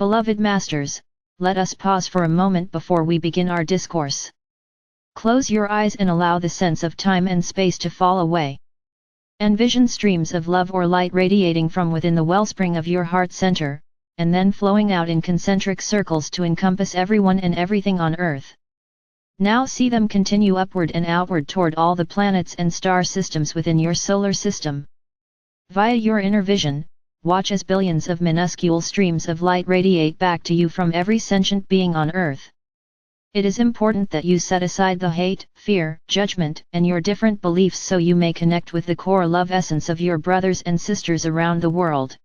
Beloved Masters, let us pause for a moment before we begin our discourse. Close your eyes and allow the sense of time and space to fall away. Envision streams of love or light radiating from within the wellspring of your heart center, and then flowing out in concentric circles to encompass everyone and everything on Earth. Now see them continue upward and outward toward all the planets and star systems within your solar system. Via your inner vision, watch as billions of minuscule streams of light radiate back to you from every sentient being on Earth. It is important that you set aside the hate, fear, judgment, and your different beliefs so you may connect with the core love essence of your brothers and sisters around the world.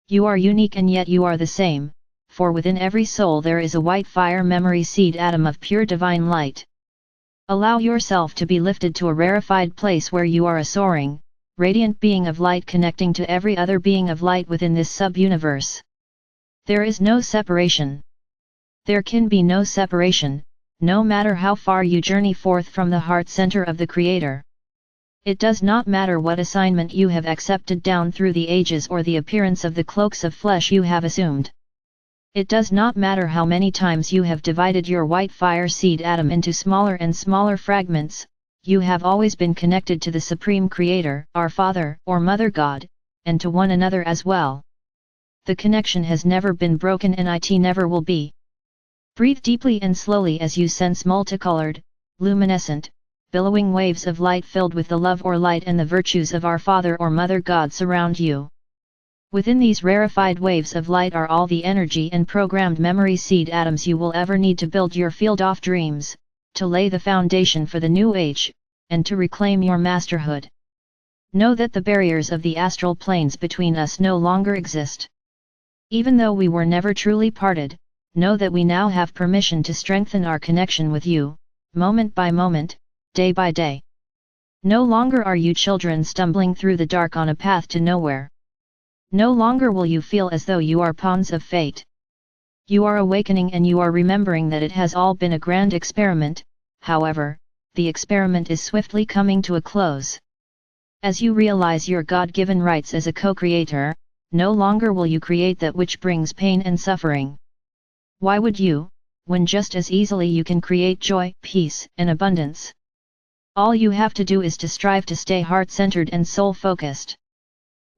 You are unique and yet you are the same, for within every soul there is a white fire memory seed atom of pure divine light. Allow yourself to be lifted to a rarefied place where you are a soaring, radiant being of light connecting to every other being of light within this sub-universe. There is no separation. There can be no separation, no matter how far you journey forth from the heart center of the Creator. It does not matter what assignment you have accepted down through the ages or the appearance of the cloaks of flesh you have assumed. It does not matter how many times you have divided your white fire seed atom into smaller and smaller fragments, you have always been connected to the Supreme Creator, our Father or Mother God, and to one another as well. The connection has never been broken and it never will be. Breathe deeply and slowly as you sense multicolored, luminescent, billowing waves of light filled with the love or light and the virtues of our Father or Mother God surround you. Within these rarefied waves of light are all the energy and programmed memory seed atoms you will ever need to build your field of dreams, to lay the foundation for the new age, and to reclaim your masterhood. Know that the barriers of the astral planes between us no longer exist. Even though we were never truly parted, know that we now have permission to strengthen our connection with you, moment by moment, day by day. No longer are you children stumbling through the dark on a path to nowhere. No longer will you feel as though you are pawns of fate. You are awakening and you are remembering that it has all been a grand experiment. However, the experiment is swiftly coming to a close. As you realize your God-given rights as a co-creator, no longer will you create that which brings pain and suffering. Why would you, when just as easily you can create joy, peace, and abundance? All you have to do is to strive to stay heart-centered and soul-focused.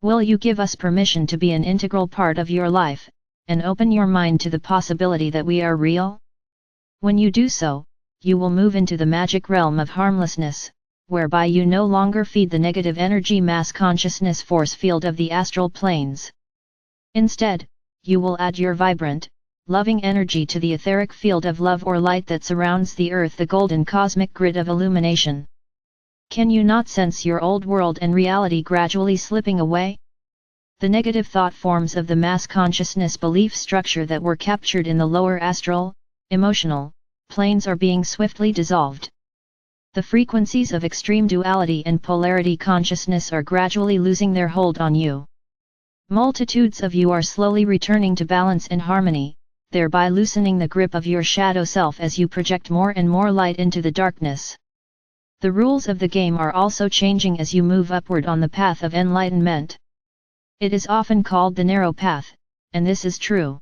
Will you give us permission to be an integral part of your life, and open your mind to the possibility that we are real? When you do so, you will move into the magic realm of harmlessness, whereby you no longer feed the negative energy mass consciousness force field of the astral planes. Instead, you will add your vibrant, loving energy to the etheric field of love or light that surrounds the earth, the golden cosmic grid of illumination. Can you not sense your old world and reality gradually slipping away? The negative thought forms of the mass consciousness belief structure that were captured in the lower astral, emotional, planes are being swiftly dissolved. The frequencies of extreme duality and polarity consciousness are gradually losing their hold on you. Multitudes of you are slowly returning to balance and harmony, thereby loosening the grip of your shadow self as you project more and more light into the darkness. The rules of the game are also changing as you move upward on the path of enlightenment. It is often called the narrow path, and this is true.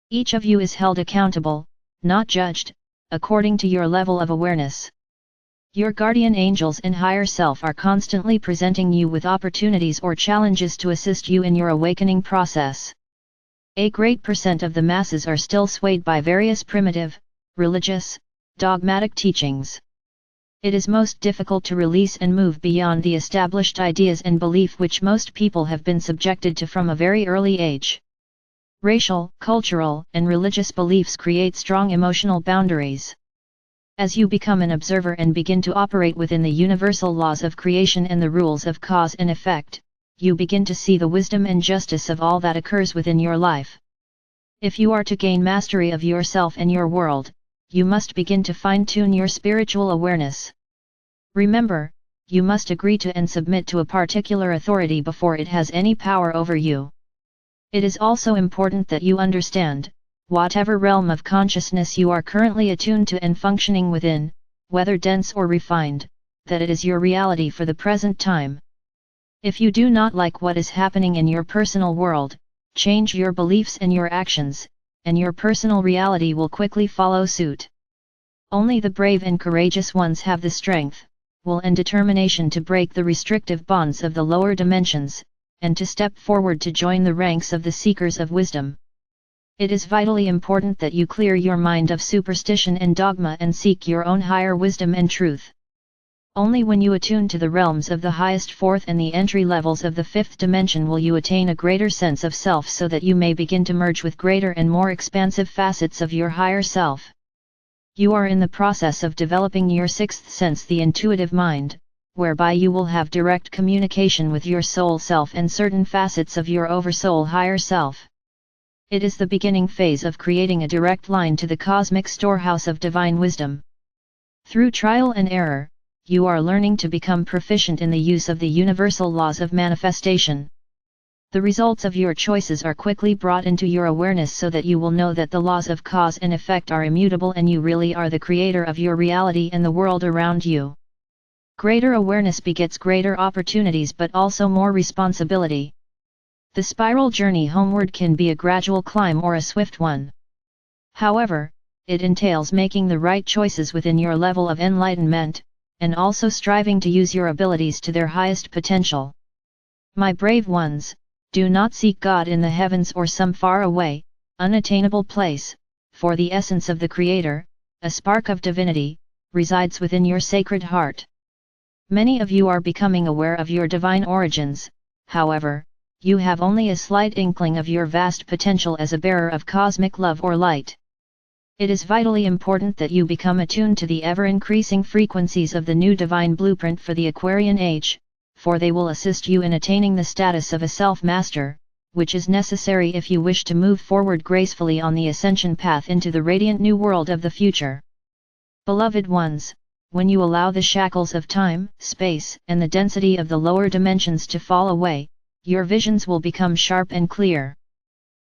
Each of you is held accountable, not judged, according to your level of awareness. Your guardian angels and higher self are constantly presenting you with opportunities or challenges to assist you in your awakening process. A great percent of the masses are still swayed by various primitive, religious, dogmatic teachings. It is most difficult to release and move beyond the established ideas and belief which most people have been subjected to from a very early age. Racial, cultural, and religious beliefs create strong emotional boundaries. As you become an observer and begin to operate within the universal laws of creation and the rules of cause and effect, you begin to see the wisdom and justice of all that occurs within your life. If you are to gain mastery of yourself and your world, you must begin to fine-tune your spiritual awareness. Remember, you must agree to and submit to a particular authority before it has any power over you. It is also important that you understand, whatever realm of consciousness you are currently attuned to and functioning within, whether dense or refined, that it is your reality for the present time. If you do not like what is happening in your personal world, change your beliefs and your actions, and your personal reality will quickly follow suit. Only the brave and courageous ones have the strength, will and determination to break the restrictive bonds of the lower dimensions, and to step forward to join the ranks of the seekers of wisdom. It is vitally important that you clear your mind of superstition and dogma and seek your own higher wisdom and truth. Only when you attune to the realms of the highest fourth and the entry levels of the fifth dimension will you attain a greater sense of self, so that you may begin to merge with greater and more expansive facets of your higher self. You are in the process of developing your sixth sense, the intuitive mind, whereby you will have direct communication with your soul self and certain facets of your oversoul higher self. It is the beginning phase of creating a direct line to the cosmic storehouse of divine wisdom. Through trial and error, you are learning to become proficient in the use of the universal laws of manifestation. The results of your choices are quickly brought into your awareness, so that you will know that the laws of cause and effect are immutable and you really are the creator of your reality and the world around you. Greater awareness begets greater opportunities, but also more responsibility. The spiral journey homeward can be a gradual climb or a swift one. However, it entails making the right choices within your level of enlightenment, and also striving to use your abilities to their highest potential. My brave ones, do not seek God in the heavens or some far away, unattainable place, for the essence of the Creator, a spark of divinity, resides within your sacred heart. Many of you are becoming aware of your divine origins, however, you have only a slight inkling of your vast potential as a bearer of cosmic love or light. It is vitally important that you become attuned to the ever-increasing frequencies of the new divine blueprint for the Aquarian age, for they will assist you in attaining the status of a self-master, which is necessary if you wish to move forward gracefully on the ascension path into the radiant new world of the future. Beloved ones, when you allow the shackles of time, space, and the density of the lower dimensions to fall away, your visions will become sharp and clear.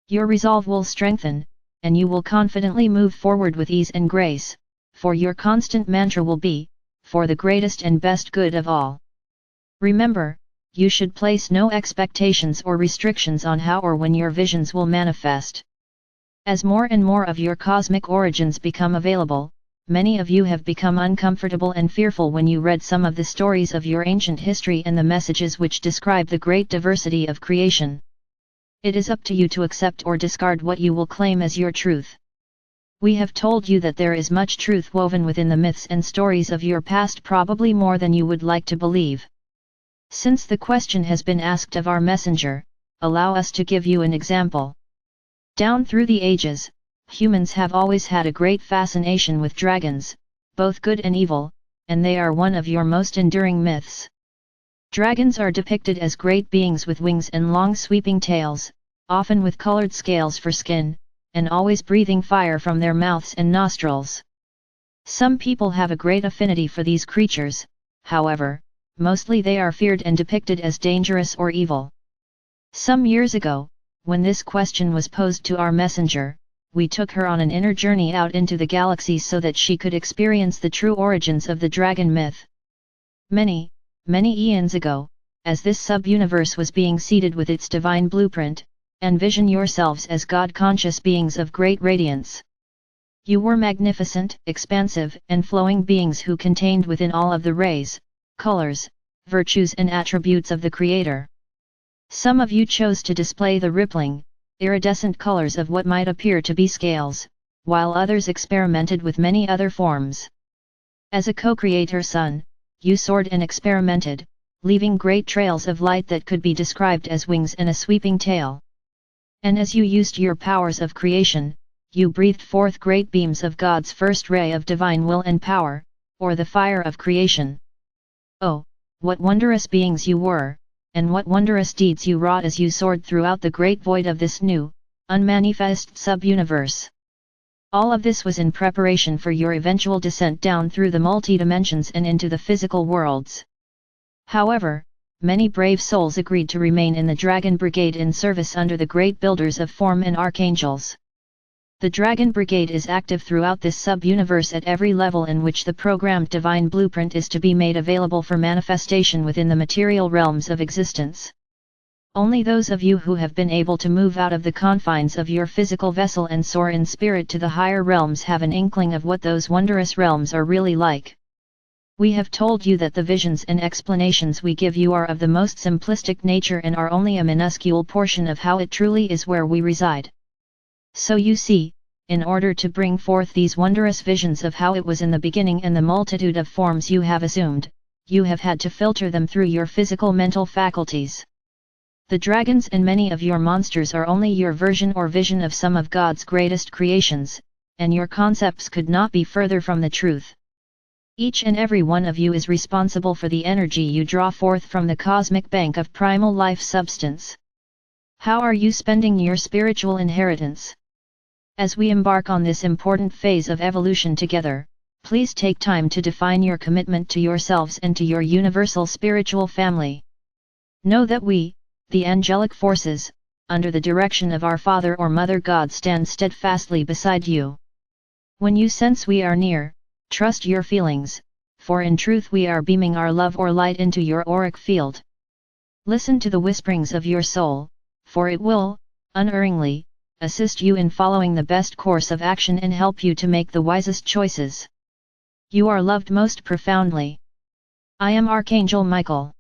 Your resolve will strengthen, and you will confidently move forward with ease and grace, for your constant mantra will be, for the greatest and best good of all. Remember, you should place no expectations or restrictions on how or when your visions will manifest. As more and more of your cosmic origins become available, many of you have become uncomfortable and fearful when you read some of the stories of your ancient history and the messages which describe the great diversity of creation. It is up to you to accept or discard what you will claim as your truth. We have told you that there is much truth woven within the myths and stories of your past, probably more than you would like to believe. Since the question has been asked of our messenger, allow us to give you an example. Down through the ages, humans have always had a great fascination with dragons, both good and evil, and they are one of your most enduring myths. Dragons are depicted as great beings with wings and long sweeping tails, often with colored scales for skin, and always breathing fire from their mouths and nostrils. Some people have a great affinity for these creatures, however, mostly they are feared and depicted as dangerous or evil. Some years ago, when this question was posed to our messenger, we took her on an inner journey out into the galaxy so that she could experience the true origins of the dragon myth. Many eons ago, as this sub-universe was being seeded with its divine blueprint, envision yourselves as God-conscious beings of great radiance. You were magnificent, expansive, and flowing beings who contained within all of the rays, colors, virtues and attributes of the Creator. Some of you chose to display the rippling, iridescent colors of what might appear to be scales, while others experimented with many other forms. As a co-creator son, you soared and experimented, leaving great trails of light that could be described as wings and a sweeping tail. And as you used your powers of creation, you breathed forth great beams of God's first ray of divine will and power, or the fire of creation. Oh, what wondrous beings you were, and what wondrous deeds you wrought as you soared throughout the great void of this new, unmanifest sub-universe. All of this was in preparation for your eventual descent down through the multi-dimensions and into the physical worlds. However, many brave souls agreed to remain in the Dragon Brigade in service under the great builders of form and archangels. The Dragon Brigade is active throughout this sub-universe at every level in which the programmed divine blueprint is to be made available for manifestation within the material realms of existence. Only those of you who have been able to move out of the confines of your physical vessel and soar in spirit to the higher realms have an inkling of what those wondrous realms are really like. We have told you that the visions and explanations we give you are of the most simplistic nature and are only a minuscule portion of how it truly is where we reside. So you see, in order to bring forth these wondrous visions of how it was in the beginning and the multitude of forms you have assumed, you have had to filter them through your physical mental faculties. The dragons and many of your monsters are only your version or vision of some of God's greatest creations, and your concepts could not be further from the truth. Each and every one of you is responsible for the energy you draw forth from the cosmic bank of primal life substance. How are you spending your spiritual inheritance? As we embark on this important phase of evolution together, please take time to define your commitment to yourselves and to your universal spiritual family. Know that we, the angelic forces, under the direction of our Father or Mother God, stand steadfastly beside you. When you sense we are near, trust your feelings, for in truth we are beaming our love or light into your auric field. Listen to the whisperings of your soul, for it will, unerringly, assist you in following the best course of action and help you to make the wisest choices. You are loved most profoundly. I am Archangel Michael.